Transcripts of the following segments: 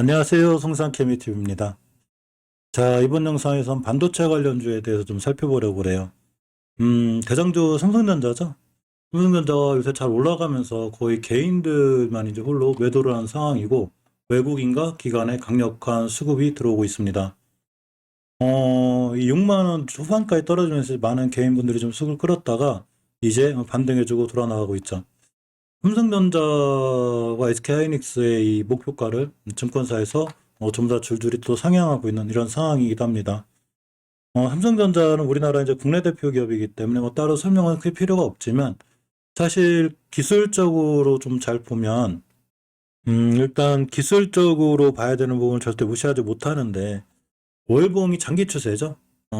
안녕하세요. 성상케미TV입니다. 자, 이번 영상에선 반도체 관련주에 대해서 좀 살펴보려고 그래요. 대장주 삼성전자죠? 삼성전자가 요새 잘 올라가면서 거의 개인들만 이제 홀로 매도를 한 상황이고, 외국인과 기관의 강력한 수급이 들어오고 있습니다. 이 6만원 초반까지 떨어지면서 많은 개인분들이 좀 수급을 끌었다가, 이제 반등해주고 돌아나가고 있죠. 삼성전자와 SK하이닉스의 이 목표가를 증권사에서 전부 다 줄줄이 또 상향하고 있는 이런 상황이기도 합니다. 삼성전자는 우리나라 이제 국내 대표 기업이기 때문에 뭐 따로 설명할 필요가 없지만 사실 기술적으로 좀 잘 보면 일단 기술적으로 봐야 되는 부분을 절대 무시하지 못하는데 월봉이 장기 추세죠.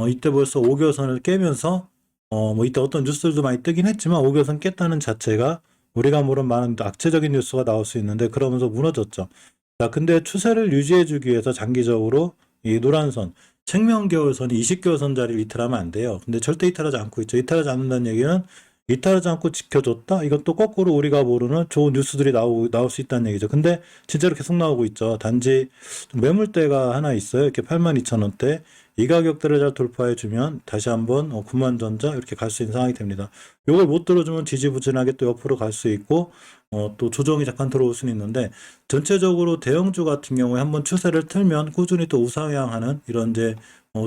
이때 벌써 5개선을 깨면서 뭐 이때 어떤 뉴스들도 많이 뜨긴 했지만 5개선 깼다는 자체가 우리가 모르는 많은 악재적인 뉴스가 나올 수 있는데 그러면서 무너졌죠. 자, 근데 추세를 유지해주기 위해서 장기적으로 이 노란선, 생명겨울선이 20개월선 자리를 이탈하면 안 돼요. 근데 절대 이탈하지 않고 있죠. 이탈하지 않는다는 얘기는 이탈하지 않고 지켜줬다? 이건 또 거꾸로 우리가 모르는 좋은 뉴스들이 나올 수 있다는 얘기죠. 근데 진짜로 계속 나오고 있죠. 단지 매물대가 하나 있어요. 이렇게 82,000원대. 이 가격대를 잘 돌파해주면 다시 한번 9만전자 이렇게 갈 수 있는 상황이 됩니다. 이걸 못 들어주면 지지부진하게 또 옆으로 갈 수 있고 또 조정이 잠깐 들어올 수는 있는데 전체적으로 대형주 같은 경우에 한번 추세를 틀면 꾸준히 또 우상향하는 이런 이제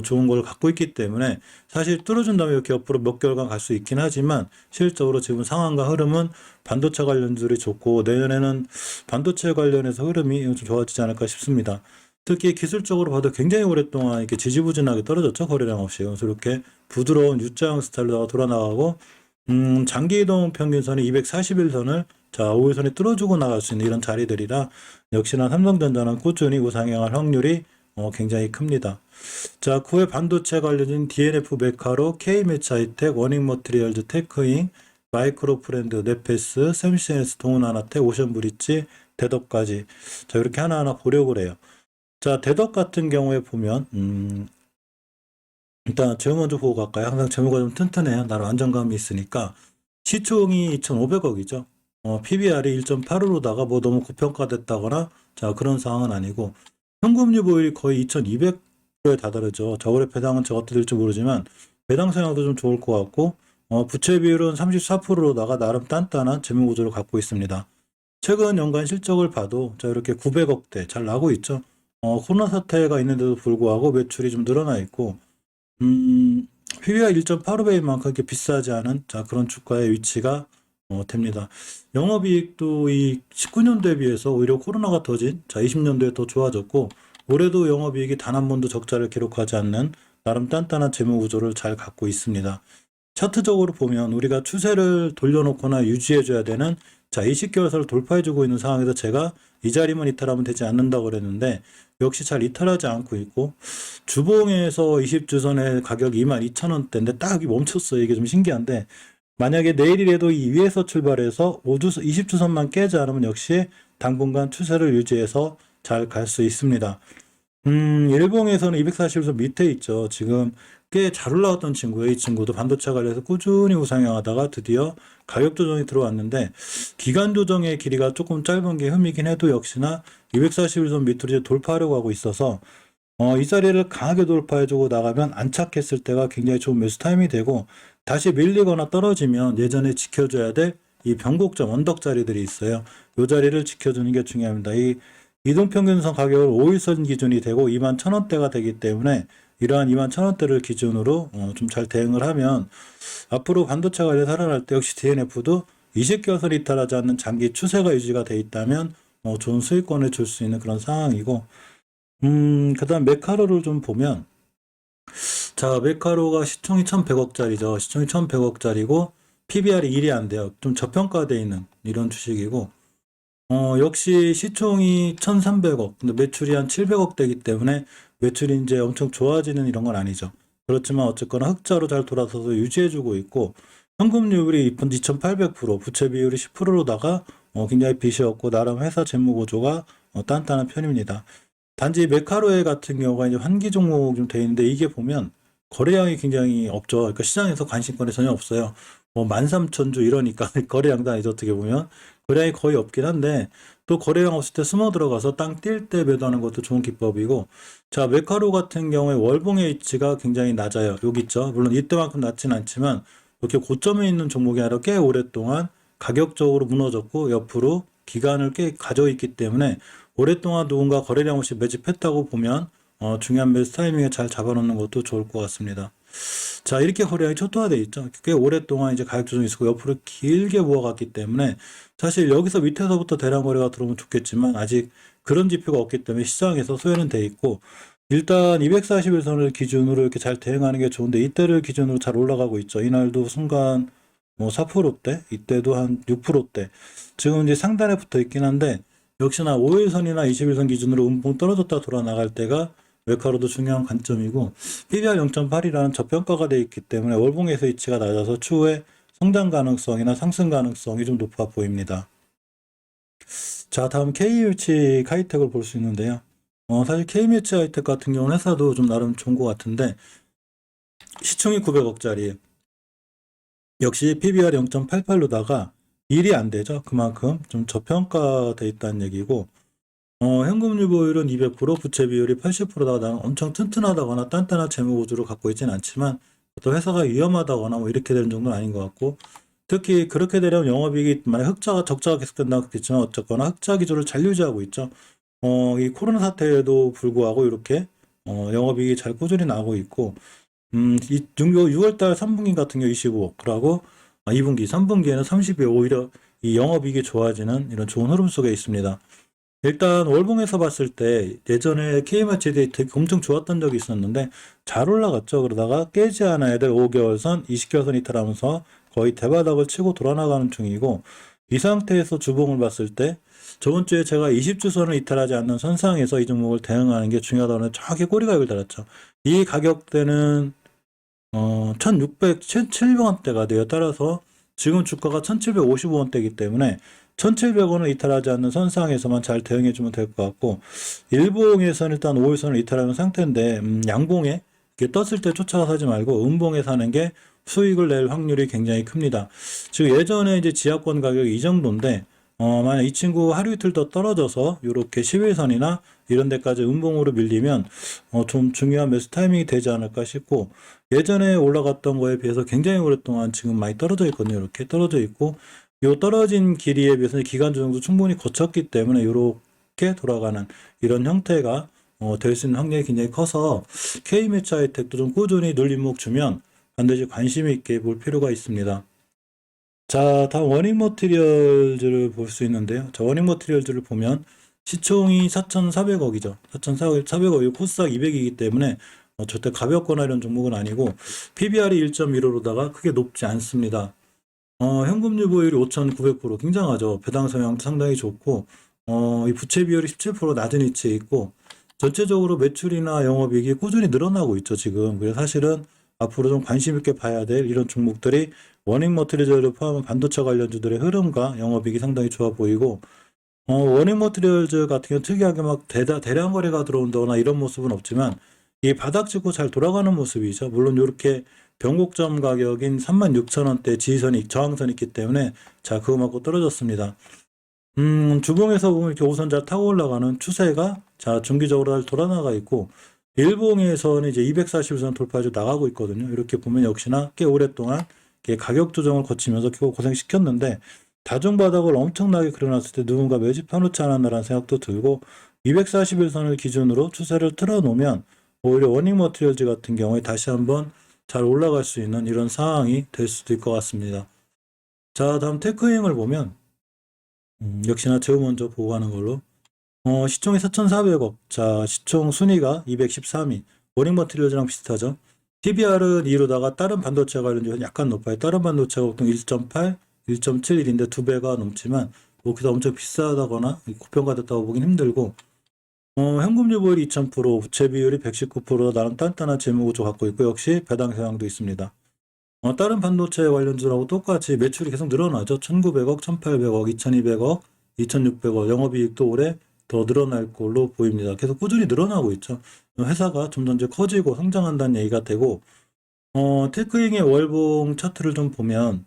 좋은 걸 갖고 있기 때문에 사실 뚫어준 다음에 이렇게 옆으로 몇 개월간 갈 수 있긴 하지만 실질적으로 지금 상황과 흐름은 반도체 관련주들이 좋고 내년에는 반도체 관련해서 흐름이 좀 좋아지지 않을까 싶습니다. 특히 기술적으로 봐도 굉장히 오랫동안 이렇게 지지부진하게 떨어졌죠. 거래량 없이. 그래서 이렇게 부드러운 U자형 스타일로 돌아나가고 장기 이동 평균선이 241선을 자 5일선에 뚫어주고 나갈 수 있는 이런 자리들이라 역시나 삼성전자는 꾸준히 우상향할 확률이 굉장히 큽니다. 자, 9회 반도체 관련된 DNF 메카로, K매치하이텍, 워닝머트리얼즈, 테크잉, 마이크로프렌드, 네페스, 샘시네스, 동훈하나텍, 오션브리지, 대덕까지 자 이렇게 하나하나 보려고 그래요. 자, 대덕 같은 경우에 보면 일단 제목 먼저 보고 갈까요? 항상 제목가 좀 튼튼해요. 나름 안정감이 있으니까 시총이 2,500억이죠. PBR이 1.85로다가 뭐 너무 고평가됐다거나 자 그런 상황은 아니고 현금유보율이 거의 2,200%에 다다르죠. 저거래 배당은 제가 어떻게 될지 모르지만 배당 성향도 좀 좋을 것 같고 부채 비율은 34%로다가 나름 단단한 재무 구조를 갖고 있습니다. 최근 연간 실적을 봐도 자 이렇게 900억대 잘 나고 있죠. 코로나 사태가 있는데도 불구하고 매출이 좀 늘어나 있고 PBR 1.85배인 만큼 이렇게 비싸지 않은 자 그런 주가의 위치가 됩니다. 영업이익도 이 19년도에 비해서 오히려 코로나가 터진 자 20년도에 더 좋아졌고 올해도 영업이익이 단 한 번도 적자를 기록하지 않는 나름 단단한 재무 구조를 잘 갖고 있습니다. 차트적으로 보면 우리가 추세를 돌려놓거나 유지해줘야 되는 자 20개월선을 돌파해주고 있는 상황에서 제가 이 자리만 이탈하면 되지 않는다고 그랬는데 역시 잘 이탈하지 않고 있고 주봉에서 20주선의 가격이 22,000원대인데 딱 멈췄어요. 이게 좀 신기한데 만약에 내일이라도 이 위에서 출발해서 20주선만 깨지 않으면 역시 당분간 추세를 유지해서 잘 갈 수 있습니다. 일봉에서는 241선 밑에 있죠. 지금 꽤 잘 올라왔던 친구예요. 이 친구도 반도체 관련해서 꾸준히 우상향하다가 드디어 가격 조정이 들어왔는데 기간 조정의 길이가 조금 짧은 게 흠이긴 해도 역시나 241선 밑으로 이제 돌파하려고 하고 있어서 이 자리를 강하게 돌파해주고 나가면 안착했을 때가 굉장히 좋은 매수 타임이 되고 다시 밀리거나 떨어지면 예전에 지켜줘야 될 이 변곡점 언덕 자리들이 있어요. 이 자리를 지켜주는 게 중요합니다. 이 이동평균선 가격을 5일선 기준이 되고 21,000원대가 되기 때문에 이러한 21,000원대를 기준으로 좀 잘 대응을 하면 앞으로 반도체 관련 살아날 때 역시 DNF도 20개월선 이탈하지 않는 장기 추세가 유지가 돼 있다면 좋은 수익권을 줄 수 있는 그런 상황이고 그다음 메카로를 좀 보면 자 메카로가 시총이 1,100억짜리죠. 시총이 1,100억짜리고 PBR이 1이 안 돼요. 좀 저평가되어 있는 이런 주식이고 역시 시총이 1,300억, 근데 매출이 한 700억 되기 때문에 매출이 이제 엄청 좋아지는 이런 건 아니죠. 그렇지만 어쨌거나 흑자로 잘 돌아서서 유지해주고 있고, 현금유율이 2,800%, 부채 비율이 10%로다가 굉장히 빚이 없고, 나름 회사 재무 구조가 단단한 편입니다. 단지 메카로에 같은 경우가 이제 환기 종목 좀 돼 있는데, 이게 보면 거래량이 굉장히 없죠. 그러니까 시장에서 관심권이 전혀 없어요. 뭐 13,000주 이러니까 거래량도 아니죠. 어떻게 보면 거래량이 거의 없긴 한데 또 거래량 없을 때 숨어 들어가서 땅 뛸 때 매도하는 것도 좋은 기법이고, 자 메카로 같은 경우에 월봉의 위치가 굉장히 낮아요. 여기 있죠. 물론 이때만큼 낮진 않지만 이렇게 고점에 있는 종목이 아니라 꽤 오랫동안 가격적으로 무너졌고 옆으로 기간을 꽤 가져 있기 때문에 오랫동안 누군가 거래량 없이 매집했다고 보면 중요한 매수 타이밍에 잘 잡아놓는 것도 좋을 것 같습니다. 자, 이렇게 거래량이 초토화되어 있죠. 꽤 오랫동안 이제 가격 조정이 있었고 옆으로 길게 모아갔기 때문에 사실 여기서 밑에서부터 대량 거래가 들어오면 좋겠지만 아직 그런 지표가 없기 때문에 시장에서 소외는 돼 있고, 일단 241선을 기준으로 이렇게 잘 대응하는 게 좋은데 이때를 기준으로 잘 올라가고 있죠. 이날도 순간 뭐 4%대, 이때도 한 6%대. 지금 이제 상단에 붙어 있긴 한데 역시나 5일선이나 21선 기준으로 음봉 떨어졌다 돌아 나갈 때가 웨카로도 중요한 관점이고, PBR 0.8이라는 저평가가 되어 있기 때문에 월봉에서 위치가 낮아서 추후에 성장 가능성이나 상승 가능성이 좀 높아 보입니다. 자, 다음 K뮤치 하이텍을 볼 수 있는데요. 사실 K뮤치 하이텍 같은 경우는 회사도 좀 나름 좋은 것 같은데 시총이 900억짜리, 역시 PBR 0.88로다가 일이 안 되죠. 그만큼 좀 저평가돼 있다는 얘기고, 현금 유보율은 200%, 부채 비율이 80%다가 나는 엄청 튼튼하다거나 단단한 재무 구조를 갖고 있지는 않지만 또 회사가 위험하다거나 뭐 이렇게 되는 정도는 아닌 것 같고, 특히 그렇게 되려면 영업이익이 만약 흑자가 적자가 계속된다고 했겠지만 어쨌거나 흑자 기조를 잘 유지하고 있죠. 이 코로나 사태에도 불구하고 이렇게 영업이익이 잘 꾸준히 나오고 있고, 이 6월달 3분기 같은 경우 25억, 그러고 2분기, 3분기에는 30억, 오히려 이 영업이익이 좋아지는 이런 좋은 흐름 속에 있습니다. 일단 월봉에서 봤을 때 예전에 K마치에 되게 엄청 좋았던 적이 있었는데 잘 올라갔죠. 그러다가 깨지 않아야 될 5개월선, 20개월선 이탈하면서 거의 대바닥을 치고 돌아나가는 중이고, 이 상태에서 주봉을 봤을 때 저번 주에 제가 20주선을 이탈하지 않는 선상에서 이 종목을 대응하는 게 중요하다는 정확히 꼬리가육을 달았죠. 이 가격대는 1600, 1700원대가 돼요. 따라서 지금 주가가 1755원대이기 때문에 1700원을 이탈하지 않는 선상에서만 잘 대응해주면 될 것 같고, 일봉에서는 일단 5일선을 이탈하는 상태인데 양봉에 이렇게 떴을 때 쫓아가 사지 말고 음봉에 사는 게 수익을 낼 확률이 굉장히 큽니다. 지금 예전에 이제 지하권 가격이 이 정도인데 만약 이 친구 하루 이틀 더 떨어져서 이렇게 11선이나 이런 데까지 음봉으로 밀리면 좀 중요한 매수 타이밍이 되지 않을까 싶고, 예전에 올라갔던 거에 비해서 굉장히 오랫동안 지금 많이 떨어져 있거든요. 이렇게 떨어져 있고, 요 떨어진 길이에 비해서는 기간 조정도 충분히 거쳤기 때문에 이렇게 돌아가는 이런 형태가 될 수 있는 확률이 굉장히 커서 K매치 하이텍도 좀 꾸준히 눌림목 주면 반드시 관심 있게 볼 필요가 있습니다. 자, 다음 워닝 머티리얼즈를 볼 수 있는데요. 자, 워닝 머티리얼즈를 보면 시총이 4,400억이죠. 4,400억이 코스닥 200이기 때문에 절대 가볍거나 이런 종목은 아니고 PBR이 1.15로다가 크게 높지 않습니다. 현금 유보율이 5,900%, 굉장하죠. 배당 성향도 상당히 좋고, 이 부채 비율이 17% 낮은 위치에 있고, 전체적으로 매출이나 영업이익이 꾸준히 늘어나고 있죠, 지금. 그래서 사실은 앞으로 좀 관심 있게 봐야 될 이런 종목들이 워닝 머티리얼을 포함한 반도체 관련주들의 흐름과 영업이익이 상당히 좋아 보이고, 워닝 머티리얼즈 같은 경우 특이하게 막 대량 거래가 들어온다거나 이런 모습은 없지만 이 바닥 짚고 잘 돌아가는 모습이죠. 물론 이렇게 변곡점 가격인 36,000원대 지지선이 저항선이 있기 때문에 자 그거 맞고 떨어졌습니다. 주봉에서 보면 이렇게 우선자 타고 올라가는 추세가 자 중기적으로 잘 돌아나가 있고, 일봉에서는 이제 240선 돌파해서 나가고 있거든요. 이렇게 보면 역시나 꽤 오랫동안 가격 조정을 거치면서 고생시켰는데 다중바닥을 엄청나게 그려놨을 때 누군가 매집해놓지 않았나라는 생각도 들고, 241선을 기준으로 추세를 틀어놓으면 오히려 워닝 머티리얼즈 같은 경우에 다시 한번 잘 올라갈 수 있는 이런 상황이 될 수도 있을 것 같습니다. 자, 다음 테크행을 보면 역시나 제일 먼저 보고 가는 걸로 시총이 4,400억, 자 시총 순위가 213위, 워닝 머티리얼즈랑 비슷하죠. PBR은 2로다가 다른 반도체 관련주는 약간 높아요. 다른 반도체가 보통 1.8, 1.71인데 2배가 넘지만 그래서 엄청 비싸다거나 고평가됐다고 보긴 힘들고, 현금 유보율이 2000%, 부채 비율이 119%, 나름 단단한 재무 구조 갖고 있고 역시 배당 성향도 있습니다. 다른 반도체 관련주라고 똑같이 매출이 계속 늘어나죠. 1900억, 1800억, 2200억, 2600억, 영업이익도 올해 더 늘어날 걸로 보입니다. 계속 꾸준히 늘어나고 있죠. 회사가 점점 이제 커지고 성장한다는 얘기가 되고, 테크잉의 월봉 차트를 좀 보면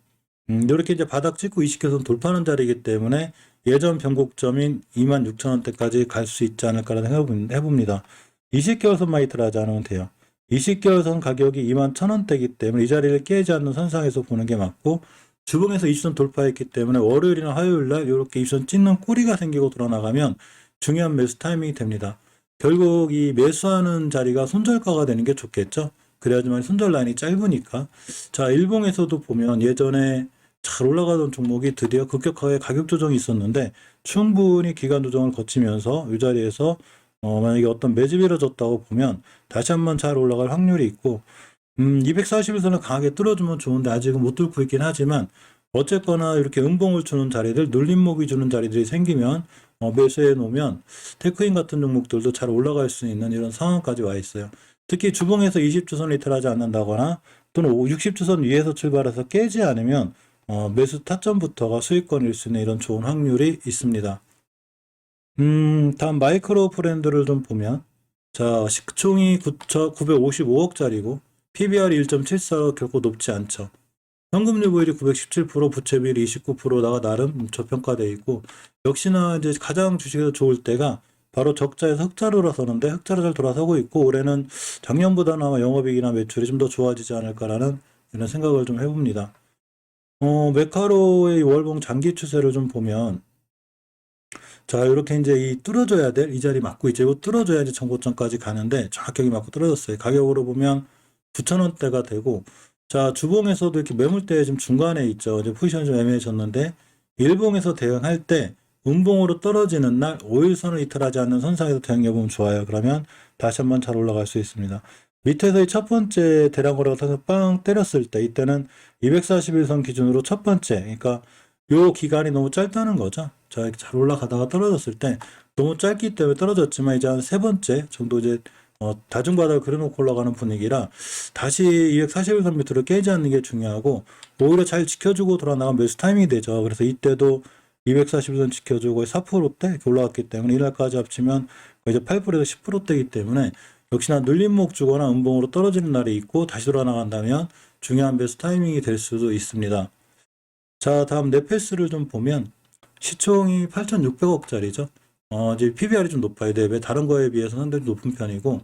이렇게 이제 바닥 찍고 20개선 돌파하는 자리이기 때문에 예전 변곡점인 26,000원대까지 갈 수 있지 않을까라는 생각을 해봅니다. 20개월 선만 이틀하지 않으면 돼요. 20개월 선 가격이 21,000원대이기 때문에 이 자리를 깨지 않는 선상에서 보는 게 맞고, 주봉에서 20선 돌파했기 때문에 월요일이나 화요일날 이렇게 20선 찍는 꼬리가 생기고 돌아나가면 중요한 매수 타이밍이 됩니다. 결국 이 매수하는 자리가 손절가가 되는 게 좋겠죠. 그래야지만 손절 라인이 짧으니까. 자, 일봉에서도 보면 예전에 잘 올라가던 종목이 드디어 급격하게 가격 조정이 있었는데 충분히 기간 조정을 거치면서 이 자리에서 만약에 어떤 매집이 이루어졌다고 보면 다시 한번 잘 올라갈 확률이 있고, 241선을 강하게 뚫어주면 좋은데 아직은 못 뚫고 있긴 하지만 어쨌거나 이렇게 음봉을 주는 자리들, 눌림목이 주는 자리들이 생기면 매수해 놓으면 테크인 같은 종목들도 잘 올라갈 수 있는 이런 상황까지 와 있어요. 특히 주봉에서 20주선 리틀하지 않는다거나 또는 60주선 위에서 출발해서 깨지 않으면 매수 타점부터가 수익권일 수 있는 이런 좋은 확률이 있습니다. 다음 마이크로 브랜드를 좀 보면, 자, 시총이 955억짜리고 PBR이 1.74로 결코 높지 않죠. 현금유보율이 917%, 부채비율이 29%다가 나름 저평가되어 있고, 역시나 이제 가장 주식에서 좋을 때가 바로 적자에서 흑자로 돌아서는데 흑자로 잘 돌아서고 있고, 올해는 작년보다는 아마 영업이익이나 매출이 좀 더 좋아지지 않을까라는 이런 생각을 좀 해봅니다. 메카로의 월봉 장기 추세를 좀 보면, 자, 이렇게 이제 이 뚫어줘야 될 이 자리 맞고 있죠. 이거 뚫어줘야 이제 정고점까지 가는데 정확하게 맞고 떨어졌어요. 가격으로 보면 9,000원대가 되고, 자, 주봉에서도 이렇게 매물대 지금 중간에 있죠. 이제 포지션이 좀 애매해졌는데, 일봉에서 대응할 때 음봉으로 떨어지는 날 5일선을 이탈하지 않는 선상에서 대응해보면 좋아요. 그러면 다시 한번 잘 올라갈 수 있습니다. 밑에서 이 첫 번째 대량 거래가 타서 빵 때렸을 때, 이때는 241선 기준으로 첫 번째, 그러니까 요 기간이 너무 짧다는 거죠. 자, 이렇게 잘 올라가다가 떨어졌을 때 너무 짧기 때문에 떨어졌지만 이제 한 세 번째 정도 이제 다중바닥을 그려놓고 올라가는 분위기라 다시 241선 밑으로 깨지 않는 게 중요하고, 오히려 잘 지켜주고 돌아나가면 매수 타이밍이 되죠. 그래서 이때도 241선 지켜주고 4%대 이렇게 올라갔기 때문에 이날까지 합치면 이제 8%에서 10%대이기 때문에 역시나 눌림목 주거나 음봉으로 떨어지는 날이 있고 다시 돌아나간다면 중요한 매수 타이밍이 될 수도 있습니다. 자, 다음 네페스를 좀 보면 시총이 8,600억짜리죠. 이제 PBR이 좀 높아야 돼. 왜 다른 거에 비해서 상당히 높은 편이고,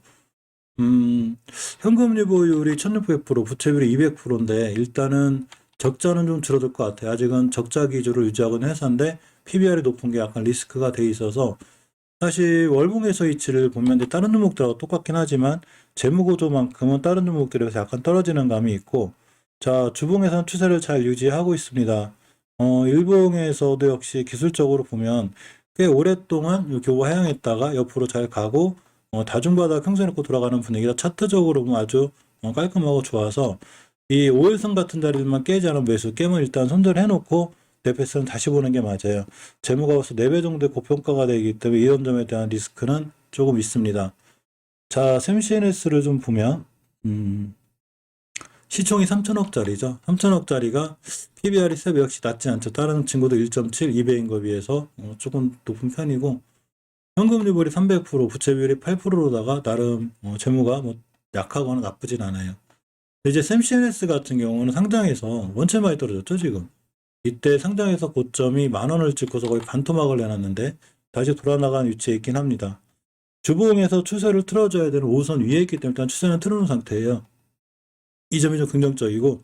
현금 유보율이 1,600%, 부채비율이 200%인데 일단은 적자는 좀 줄어들 것 같아요. 아직은 적자 기조를 유지하고 있는 회사인데 PBR이 높은 게 약간 리스크가 돼 있어서, 사실 월봉에서 이치를 보면 이제 다른 종목들하고 똑같긴 하지만 재무구조만큼은 다른 종목들에서 약간 떨어지는 감이 있고, 자, 주봉에서는 추세를 잘 유지하고 있습니다. 일봉에서도 역시 기술적으로 보면 꽤 오랫동안 이 교보 하향했다가 옆으로 잘 가고 다중바닥 형성해놓고 돌아가는 분위기라 차트적으로 보면 아주 깔끔하고 좋아서 이 5일선 같은 자리들만 깨지 않은 매수 깨면 일단 손절해놓고 네페스는 다시 보는 게 맞아요. 재무가 벌써 4배 정도의 고평가가 되기 때문에 이런 점에 대한 리스크는 조금 있습니다. 자, 샘CNS를 좀 보면 시총이 3천억짜리죠. 3천억짜리가 PBR이 세배 역시 낮지 않죠. 다른 친구도 1.7, 2배인 거 비해서 조금 높은 편이고, 현금유보율이 300%, 부채비율이 8%로다가 나름 재무가 뭐 약하거나 나쁘진 않아요. 이제 샘CNS 같은 경우는 상장에서 원체 많이 떨어졌죠, 지금. 이때 상장에서 고점이 10,000원을 찍고서 거의 반토막을 내놨는데 다시 돌아나간 위치에 있긴 합니다. 주봉에서 추세를 틀어줘야 되는 5선 위에 있기 때문에 일단 추세는 틀어놓은 상태예요. 이 점이 좀 긍정적이고,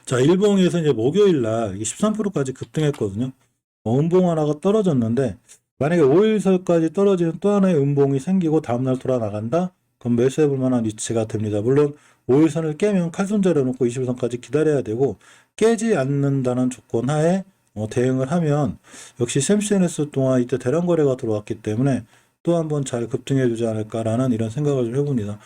자, 일봉에서 이제 목요일 날 13%까지 급등했거든요. 음봉 하나가 떨어졌는데 만약에 5일선까지 떨어지는 또 하나의 음봉이 생기고 다음날 돌아나간다? 그럼 매수해 볼 만한 위치가 됩니다. 물론 5일선을 깨면 칼손절해 놓고 20일선까지 기다려야 되고, 깨지 않는다는 조건 하에 대응을 하면 역시 샘CNS 동안 이때 대량 거래가 들어왔기 때문에 또 한번 잘 급등해 주지 않을까라는 이런 생각을 좀 해봅니다.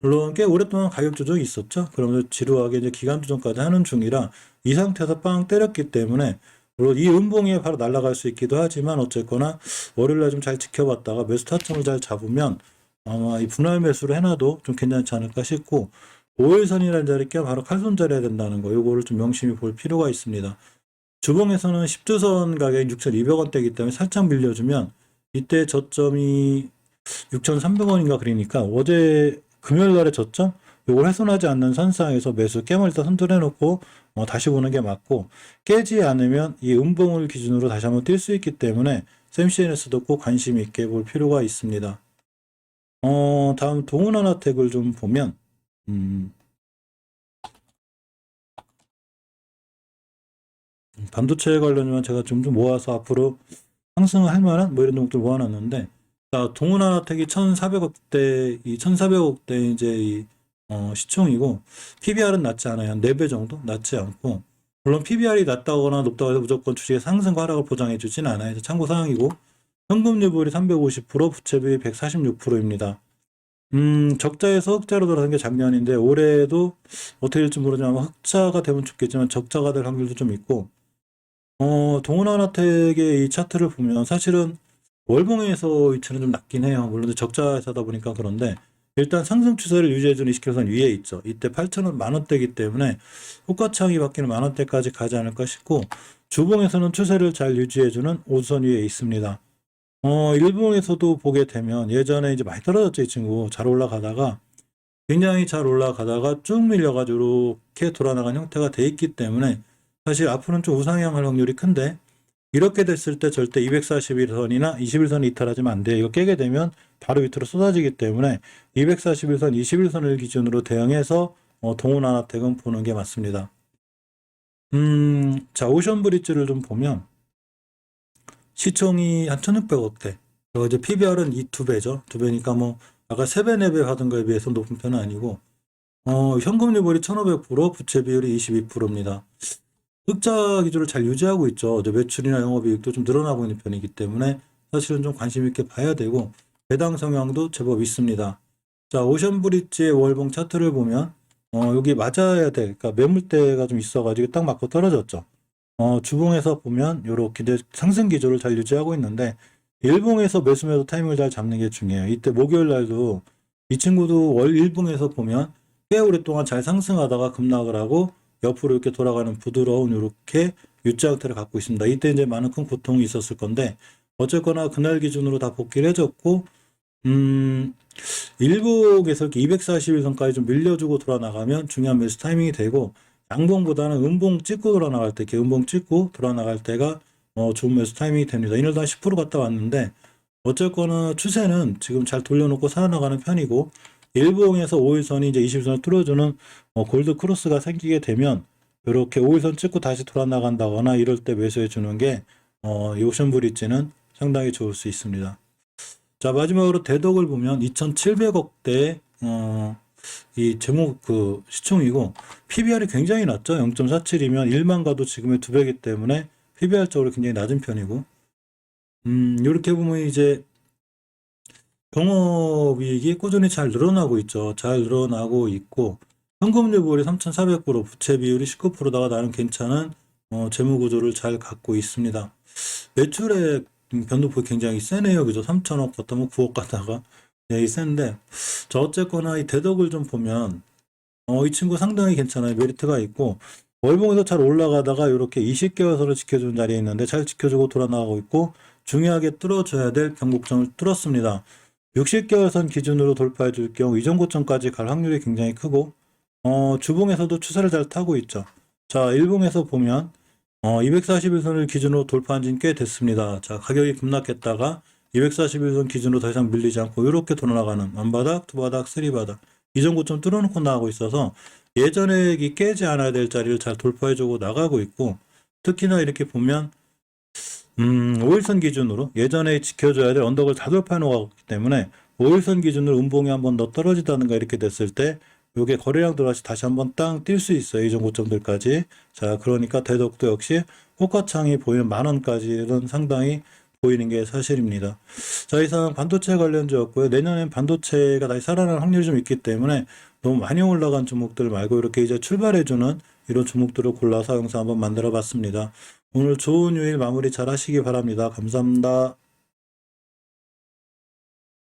물론 꽤 오랫동안 가격 조정이 있었죠. 그러면서 지루하게 이제 기간 조정까지 하는 중이라 이 상태에서 빵 때렸기 때문에, 물론 이 음봉에 바로 날아갈 수 있기도 하지만 어쨌거나 월요일날 좀 잘 지켜봤다가 매수 타점을 잘 잡으면 아마 이 분할 매수를 해놔도 좀 괜찮지 않을까 싶고, 5일선이라는 자리께 바로 칼손절해야 된다는 거, 요거를 좀 명심히 볼 필요가 있습니다. 주봉에서는 10주선 가격이 6,200원대이기 때문에 살짝 밀려주면 이때 저점이 6,300원인가 그러니까 어제 금요일 날의 저점 이걸 훼손하지 않는 선상에서 매수 깨물 일단 선택해 놓고 다시 보는 게 맞고, 깨지 않으면 이 음봉을 기준으로 다시 한번 뛸 수 있기 때문에 샘CNS도 꼭 관심 있게 볼 필요가 있습니다. 다음 동은하나텍을 좀 보면 반도체 관련이면 제가 좀 모아서 앞으로 상승할 만한 뭐 이런 종목들 모아놨는데, 자, 동은하나텍이 1,400억대, 이 1,400억대 이제 시총이고, PBR은 낮지 않아요. 한 4배 정도? 낮지 않고, 물론 PBR이 낮다거나 높다고 해서 무조건 주식의 상승과 하락을 보장해주진 않아요. 참고 사항이고, 현금유불이 350%, 부채비 146%입니다. 적자에서 흑자로 돌아선 게 작년인데, 올해도 어떻게 될지 모르지만 흑자가 되면 좋겠지만 적자가 될 확률도 좀 있고, 동은하나텍의 이 차트를 보면 사실은 월봉에서 위치는 좀 낮긴 해요. 물론 적자 회사다 보니까 그런데, 일단 상승 추세를 유지해주는 20개선 위에 있죠. 이때 8,000원, 만원대이기 때문에 호가창이 바뀌는 만원대까지 가지 않을까 싶고, 주봉에서는 추세를 잘 유지해주는 5선 위에 있습니다. 일봉에서도 보게 되면 예전에 이제 많이 떨어졌죠. 이 친구 잘 올라가다가 굉장히 잘 올라가다가 쭉 밀려가지고 이렇게 돌아나간 형태가 돼 있기 때문에 사실 앞으로는 좀 우상향할 확률이 큰데, 이렇게 됐을 때 절대 241선이나 21선이 이탈하지면 안 돼요. 이거 깨게 되면 바로 밑으로 쏟아지기 때문에 241선, 21선을 기준으로 대응해서 동은하나텍은 보는 게 맞습니다. 자, 오션브리지를 좀 보면 시총이 한 1,600억대. 이제 PBR은 이 2배죠. 2배니까 뭐 아까 3배, 4배 받은 거에 비해서 높은 편은 아니고, 현금유불이 1,500%, 부채 비율이 22%입니다. 흑자 기조를 잘 유지하고 있죠. 매출이나 영업이익도 좀 늘어나고 있는 편이기 때문에 사실은 좀 관심 있게 봐야 되고, 배당 성향도 제법 있습니다. 자, 오션브리지의 월봉 차트를 보면 여기 맞아야 돼. 그러니까 매물대가 좀 있어가지고 딱 맞고 떨어졌죠. 주봉에서 보면 이렇게 상승 기조를 잘 유지하고 있는데, 일봉에서 매수 타이밍을 잘 잡는 게 중요해요. 이때 목요일 날도 이 친구도 일봉에서 보면 꽤 오랫동안 잘 상승하다가 급락을 하고 옆으로 이렇게 돌아가는 부드러운 이렇게 U자 형태를 갖고 있습니다. 이때 이제 많은 큰 고통이 있었을 건데, 어쨌거나 그날 기준으로 다 복귀를 해줬고, 일봉에서 이렇게 241선까지 좀 밀려주고 돌아나가면 중요한 매수 타이밍이 되고, 양봉보다는 음봉 찍고 돌아나갈 때, 이렇게 음봉 찍고 돌아나갈 때가 좋은 매수 타이밍이 됩니다. 이날도 한 10% 갔다 왔는데, 어쨌거나 추세는 지금 잘 돌려놓고 살아나가는 편이고, 일봉에서 5일선이 이제 20선을 뚫어주는 골드 크로스가 생기게 되면 이렇게 5일선 찍고 다시 돌아나간다거나 이럴 때 매수해 주는 게 이 오션브리지는 상당히 좋을 수 있습니다. 자, 마지막으로 대덕을 보면 2,700억대 이 제목 시총이고, PBR이 굉장히 낮죠. 0.47이면 1만 가도 지금의 2배이기 때문에 PBR적으로 굉장히 낮은 편이고, 이렇게 보면 이제 영업이익이 꾸준히 잘 늘어나고 있죠. 잘 늘어나고 있고, 현금유불이 3,400%, 부채 비율이 19%다가 나름 괜찮은 재무 구조를 잘 갖고 있습니다. 매출의 변동폭이 굉장히 세네요. 그죠? 3,000억 갔다 뭐 9억 갔다가 이 센데, 자, 어쨌거나 이 대덕을 좀 보면 이 친구 상당히 괜찮아요. 메리트가 있고, 월봉에서 잘 올라가다가 이렇게 20개월선을 지켜주는 자리에 있는데 잘 지켜주고 돌아나가고 있고, 중요하게 뚫어줘야 될 변곡점을 뚫었습니다. 60개월선 기준으로 돌파해 줄 경우 이전 고점까지 갈 확률이 굉장히 크고, 주봉에서도 추세를 잘 타고 있죠. 자, 일봉에서 보면 241선을 기준으로 돌파한 지는 꽤 됐습니다. 자, 가격이 급락했다가 241선 기준으로 더 이상 밀리지 않고 이렇게 돌아나가는 원바닥, 두바닥, 쓰리바닥, 이전 고점 뚫어놓고 나가고 있어서 예전에 깨지 않아야 될 자리를 잘 돌파해주고 나가고 있고, 특히나 이렇게 보면 5일선 기준으로 예전에 지켜줘야 될 언덕을 다 돌파해 놓았기 때문에 5일선 기준으로 음봉이 한번 더 떨어지다는가 이렇게 됐을 때 요게 거래량 들어가서 다시 한번 땅 뛸 수 있어요. 이전 고점들까지. 자, 그러니까 대덕도 역시 호가창이 보이는 만원까지는 상당히 보이는 게 사실입니다. 자, 이상 반도체 관련주였고요. 내년엔 반도체가 다시 살아날 확률이 좀 있기 때문에 너무 많이 올라간 종목들 말고 이렇게 이제 출발해주는 이런 종목들을 골라서 영상 한번 만들어 봤습니다. 오늘 좋은 휴일 마무리 잘 하시기 바랍니다. 감사합니다.